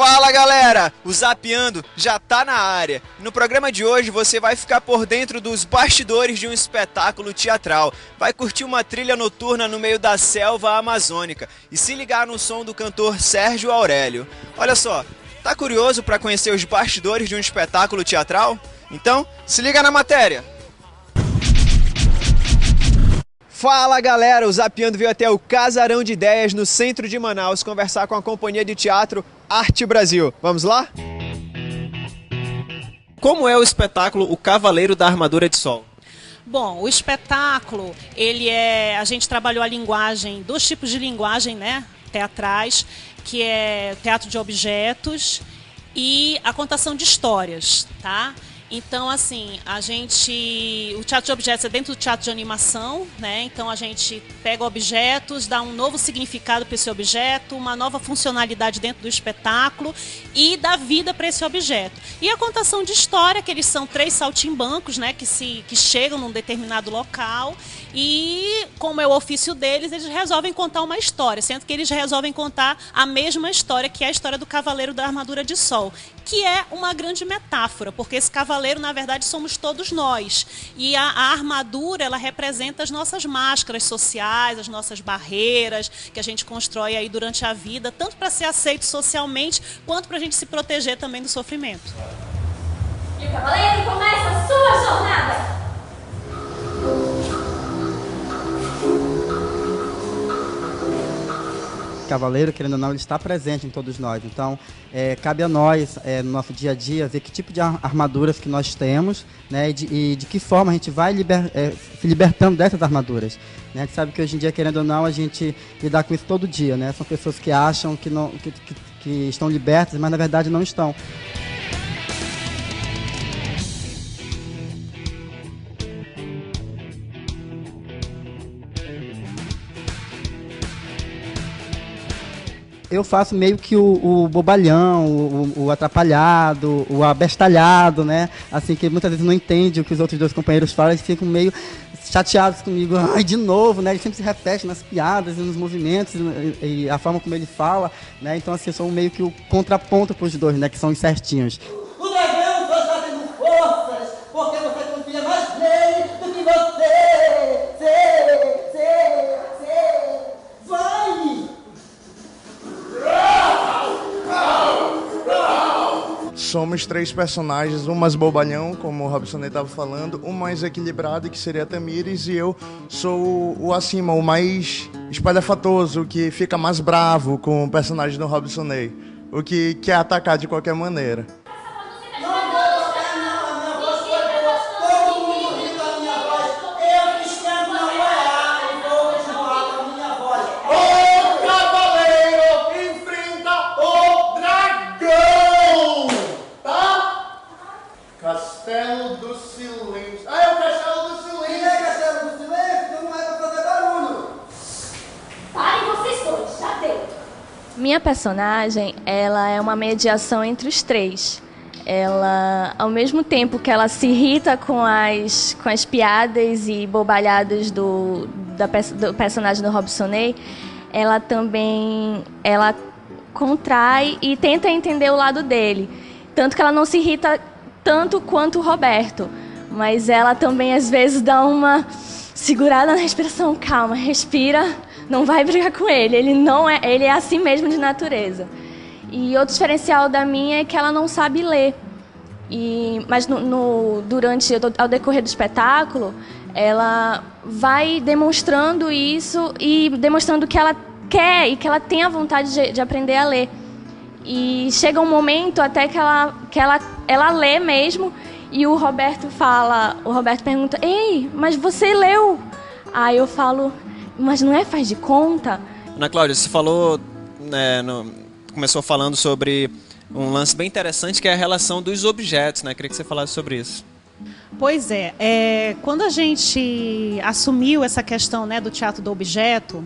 Fala galera, o Zapeando já tá na área. No programa de hoje você vai ficar por dentro dos bastidores de um espetáculo teatral. Vai curtir uma trilha noturna no meio da selva amazônica e se ligar no som do cantor Sérgio Aurélio. Olha só, tá curioso para conhecer os bastidores de um espetáculo teatral? Então, se liga na matéria! Fala galera, o Zapeando veio até o Casarão de Ideias no centro de Manaus conversar com a companhia de teatro Arte Brasil. Vamos lá? Como é o espetáculo O Cavaleiro da Armadura de Sol? Bom, o espetáculo, a gente trabalhou a linguagem, dois tipos de linguagem, né, teatrais, que é teatro de objetos e a contação de histórias, tá? Então, assim, o teatro de objetos é dentro do teatro de animação, né? Então a gente pega objetos, dá um novo significado para esse objeto, uma nova funcionalidade dentro do espetáculo e dá vida para esse objeto. E a contação de história, que eles são 3 saltimbancos, né? Que chegam num determinado local e, como é o ofício deles, eles resolvem contar uma história, sendo que eles resolvem contar a mesma história, que é a história do Cavaleiro da Armadura de Sol, que é uma grande metáfora, porque esse cavaleiro, na verdade, somos todos nós. E a armadura, ela representa as nossas máscaras sociais, as nossas barreiras, que a gente constrói aí durante a vida, tanto para ser aceito socialmente, quanto para a gente se proteger também do sofrimento. E o cavaleiro começa a sua jornada! Cavaleiro, querendo ou não, ele está presente em todos nós. Então, cabe a nós, no nosso dia a dia, ver que tipo de armaduras que nós temos, né, e de que forma a gente vai se libertando dessas armaduras. Né? A gente sabe que hoje em dia, querendo ou não, a gente lidar com isso todo dia. Né? São pessoas que acham que estão libertas, mas na verdade não estão. Eu faço meio que o bobalhão, o atrapalhado, o abestalhado, né? Assim, que muitas vezes não entende o que os outros 2 companheiros falam e ficam meio chateados comigo. Ai, de novo, né? Ele sempre se repete nas piadas e nos movimentos e a forma como ele fala, né? Então, assim, eu sou meio que o contraponto para os 2, né? Que são os certinhos. O dragão só está tendo forças porque você confia mais nele do que você. Vai! Somos 3 personagens, um mais bobalhão, como o Robson estava falando, um mais equilibrado, que seria a Tamires, e eu sou o acima, o mais espalhafatoso, que fica mais bravo com o personagem do Robson, o que quer atacar de qualquer maneira. Castelo do Silêncio. Ah, é o Castelo do Silêncio! E é Castelo do Silêncio? Então não é pra fazer barulho! Parem vocês dois, já deu! Minha personagem, ela é uma mediação entre os 3. Ela, ao mesmo tempo que ela se irrita com as piadas e bobalhadas do personagem do Robsonei, ela também contrai e tenta entender o lado dele. Tanto que ela não se irrita tanto quanto o Roberto, mas ela também às vezes dá uma segurada na respiração, calma, respira, não vai brigar com ele, ele é assim mesmo de natureza. E outro diferencial da minha é que ela não sabe ler, mas ao decorrer do espetáculo, ela vai demonstrando isso e demonstrando que ela quer e que ela tem a vontade de aprender a ler. E chega um momento até que ela lê mesmo e o Roberto pergunta: ei, mas você leu? Aí eu falo: mas não é faz de conta? Ana Cláudia, você falou, começou falando sobre um lance bem interessante que é a relação dos objetos, né? Queria que você falasse sobre isso. Pois quando a gente assumiu essa questão, né, do teatro do objeto,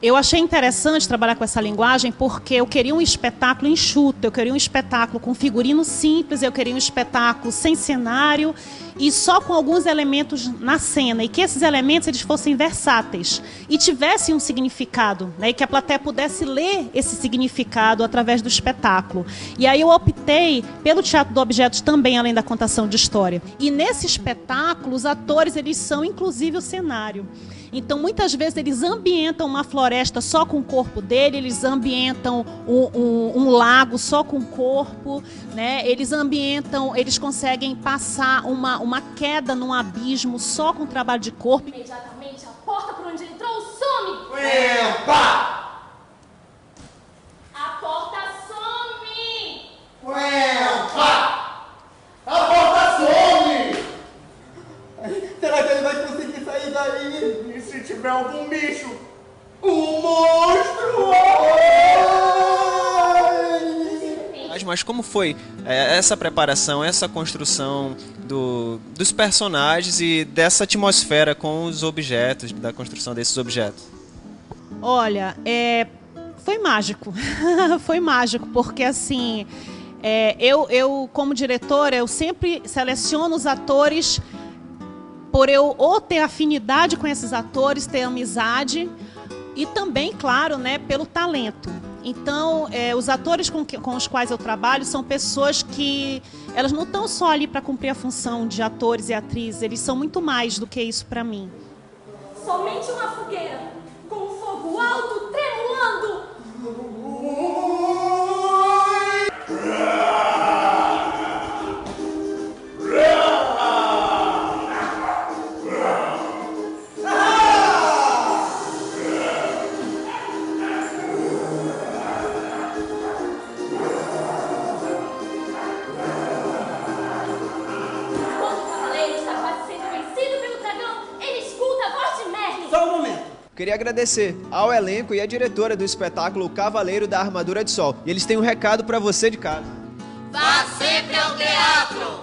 Eu achei interessante trabalhar com essa linguagem porque eu queria um espetáculo enxuto, eu queria um espetáculo com figurino simples, eu queria um espetáculo sem cenário e só com alguns elementos na cena, e que esses elementos eles fossem versáteis e tivessem um significado, né, e que a plateia pudesse ler esse significado através do espetáculo. E aí eu optei pelo teatro de objetos também, além da contação de história. E nesse espetáculo, os atores eles são inclusive o cenário. Então, muitas vezes, eles ambientam uma floresta só com o corpo dele, eles ambientam um lago só com o corpo, né? Eles conseguem passar uma queda num abismo só com o trabalho de corpo. Imediatamente, a porta por onde ele entrou some! Ué, A porta some! a porta some! Será que ele vai conseguir sair daí? E se tiver algum bicho? Um monstro! Mas como foi essa preparação, essa construção dos personagens e dessa atmosfera com os objetos, da construção desses objetos? Olha, foi mágico. Foi mágico, porque assim, eu como diretora, eu sempre seleciono os atores por eu ou ter afinidade com esses atores, ter amizade e também, claro, né, pelo talento. Então, os atores com os quais eu trabalho são pessoas que elas não estão só ali para cumprir a função de atores e atrizes, eles são muito mais do que isso para mim. Somente uma fogueira, com um fogo alto tremulando. Queria agradecer ao elenco e à diretora do espetáculo Cavaleiro da Armadura de Sol. E eles têm um recado para você de casa. Vá sempre ao teatro!